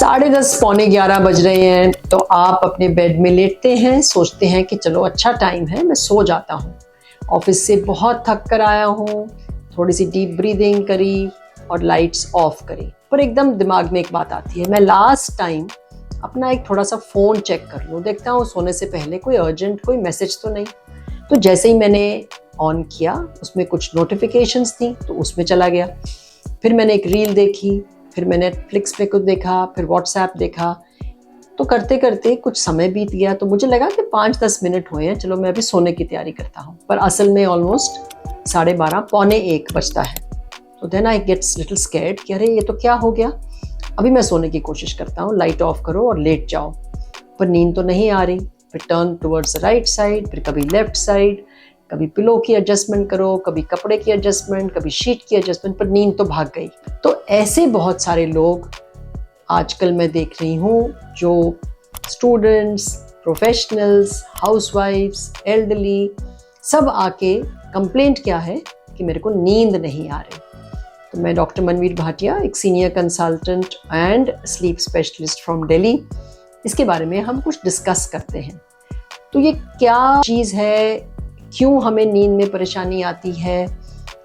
10:30 पौने 11 बज रहे हैं तो आप अपने बेड में लेटते हैं, सोचते हैं कि चलो अच्छा टाइम है, मैं सो जाता हूँ। ऑफिस से बहुत थक कर आया हूँ, थोड़ी सी डीप ब्रीदिंग करी और लाइट्स ऑफ करी, पर एकदम दिमाग में एक बात आती है, मैं लास्ट टाइम अपना एक थोड़ा सा फ़ोन चेक कर लूँ, देखता हूँ सोने से पहले कोई अर्जेंट कोई मैसेज तो नहीं। तो जैसे ही मैंने ऑन किया उसमें कुछ नोटिफिकेशंस थी तो उसमें चला गया। फिर मैंने एक रील देखी, फिर मैंने नेटफ्लिक्स पे कुछ देखा, फिर व्हाट्सएप देखा। तो करते करते कुछ समय बीत गया तो मुझे लगा कि 5-10 मिनट हुए हैं, चलो मैं अभी सोने की तैयारी करता हूँ। पर असल में ऑलमोस्ट 12:30 पौने 1 बजता है। तो then I gets little scared कि अरे ये तो क्या हो गया। अभी मैं सोने की कोशिश करता हूँ, लाइट ऑफ करो और लेट जाओ, पर नींद तो नहीं आ रही। फिर turn towards the right side, फिर कभी लेफ्ट साइड, कभी पिलो की एडजस्टमेंट करो, कभी कपड़े की एडजस्टमेंट, कभी शीट की एडजस्टमेंट, पर नींद तो भाग गई। तो ऐसे बहुत सारे लोग आजकल मैं देख रही हूँ, जो स्टूडेंट्स, प्रोफेशनल्स, हाउसवाइफ्स, एल्डरली, सब आके कंप्लेंट क्या है कि मेरे को नींद नहीं आ रही। तो मैं डॉक्टर मनवीर भाटिया, एक senior consultant and sleep specialist from Delhi, इसके बारे में हम कुछ डिस्कस करते हैं। तो ये क्या चीज़ है, क्यों हमें नींद में परेशानी आती है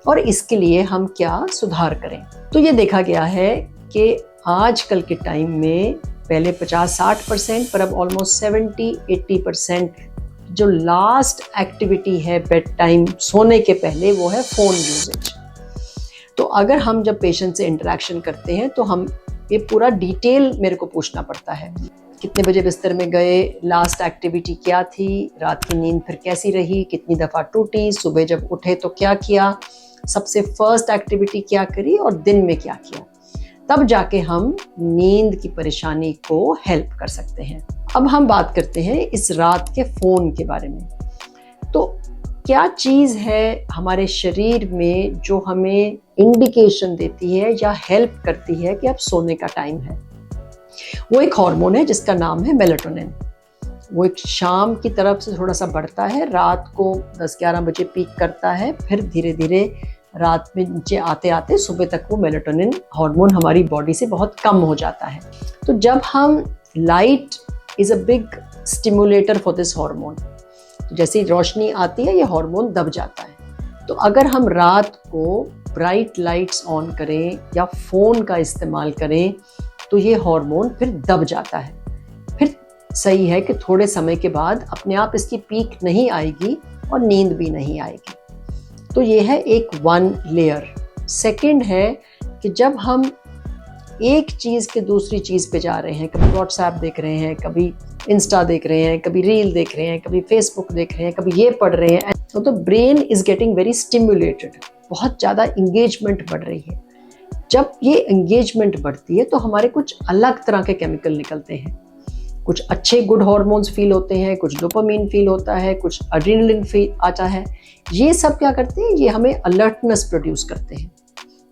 और इसके लिए हम क्या सुधार करें। तो ये देखा गया है कि आजकल के टाइम में पहले 50-60% पर अब ऑलमोस्ट 70-80% जो लास्ट एक्टिविटी है बेड टाइम सोने के पहले वो है फ़ोन यूजेज। तो अगर हम जब पेशेंट से इंटरेक्शन करते हैं तो हम ये पूरा डिटेल मेरे को पूछना पड़ता है, कितने बजे बिस्तर में गए, लास्ट एक्टिविटी क्या थी, रात की नींद फिर कैसी रही, कितनी दफ़ा टूटी, सुबह जब उठे तो क्या किया, सबसे फर्स्ट एक्टिविटी क्या करी और दिन में क्या किया। तब जाके हम नींद की परेशानी को हेल्प कर सकते हैं। अब हम बात करते हैं इस रात के फ़ोन के बारे में। तो क्या चीज़ है हमारे शरीर में जो हमें इंडिकेशन देती है या हेल्प करती है कि अब सोने का टाइम है। वो एक हार्मोन है जिसका नाम है मेलाटोनिन। वो एक शाम की तरफ से थोड़ा सा बढ़ता है, रात को 10-11 बजे पीक करता है, फिर धीरे धीरे रात में नीचे आते आते सुबह तक वो मेलाटोनिन हार्मोन हमारी बॉडी से बहुत कम हो जाता है। तो जब हम light is a big stimulator for this hormone, तो जैसे ही रोशनी आती है ये हार्मोन दब जाता है। तो अगर हम रात को ब्राइट लाइट्स ऑन करें या फ़ोन का इस्तेमाल करें तो ये हार्मोन फिर दब जाता है। फिर सही है कि थोड़े समय के बाद अपने आप इसकी पीक नहीं आएगी और नींद भी नहीं आएगी। तो ये है एक वन लेयर। सेकंड है कि जब हम एक चीज़ के दूसरी चीज़ पे जा रहे हैं, कभी व्हाट्सएप देख रहे हैं, कभी इंस्टा देख रहे हैं, कभी रील देख रहे हैं, कभी फेसबुक देख रहे हैं, कभी ये पढ़ रहे हैं, तो brain is getting very stimulated, बहुत ज़्यादा इंगेजमेंट बढ़ रही है। जब ये एंगेजमेंट बढ़ती है तो हमारे कुछ अलग तरह के केमिकल निकलते हैं। कुछ अच्छे गुड हार्मोन्स फील होते हैं, कुछ डोपामिन फील होता है, कुछ एड्रेनलिन फील आता है। ये सब क्या करते हैं, ये हमें अलर्टनेस प्रोड्यूस करते हैं।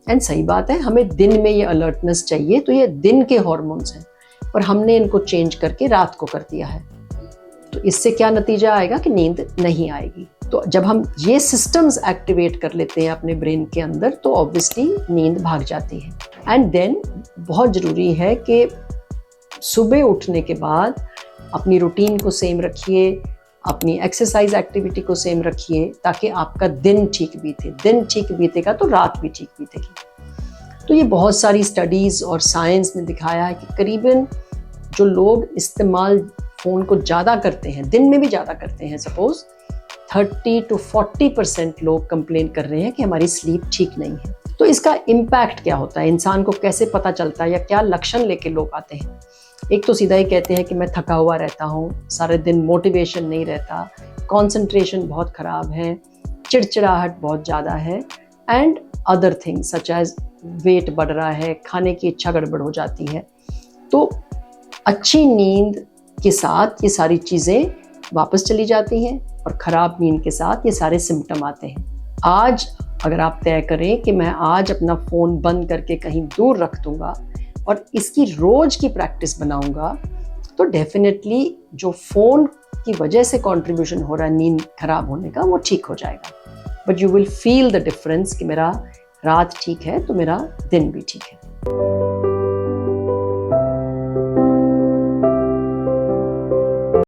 एंड सही बात है, हमें दिन में ये अलर्टनेस चाहिए, तो ये दिन के हार्मोन्स हैं, पर हमने इनको चेंज करके रात को कर दिया है। तो इससे क्या नतीजा आएगा कि नींद नहीं आएगी। तो जब हम ये सिस्टम्स एक्टिवेट कर लेते हैं अपने ब्रेन के अंदर तो ऑब्वियसली नींद भाग जाती है। एंड देन बहुत ज़रूरी है कि सुबह उठने के बाद अपनी रूटीन को सेम रखिए, अपनी एक्सरसाइज एक्टिविटी को सेम रखिए, ताकि आपका दिन ठीक बीते। दिन ठीक बीतेगा तो रात भी ठीक बीतेगी। तो ये बहुत सारी स्टडीज़ और साइंस ने दिखाया है कि करीबन जो लोग इस्तेमाल फ़ोन को ज़्यादा करते हैं, दिन में भी ज़्यादा करते हैं, सपोज़ 30-40% लोग कंप्लेन कर रहे हैं कि हमारी स्लीप ठीक नहीं है। तो इसका इम्पैक्ट क्या होता है, इंसान को कैसे पता चलता है या क्या लक्षण लेके लोग आते हैं। एक तो सीधा ही कहते हैं कि मैं थका हुआ रहता हूँ, सारे दिन मोटिवेशन नहीं रहता, कंसंट्रेशन बहुत ख़राब है, चिड़चिड़ाहट बहुत ज़्यादा है, and other things such as weight बढ़ रहा है, खाने की इच्छा गड़बड़ हो जाती है। तो अच्छी नींद के साथ ये सारी चीज़ें वापस चली जाती हैं और ख़राब नींद के साथ ये सारे सिम्टम आते हैं। आज अगर आप तय करें कि मैं आज अपना फ़ोन बंद करके कहीं दूर रख दूँगा और इसकी रोज़ की प्रैक्टिस बनाऊँगा, तो डेफिनेटली जो फ़ोन की वजह से कंट्रीब्यूशन हो रहा है नींद ख़राब होने का, वो ठीक हो जाएगा। But you will feel the difference कि मेरा रात ठीक है तो मेरा दिन भी ठीक है।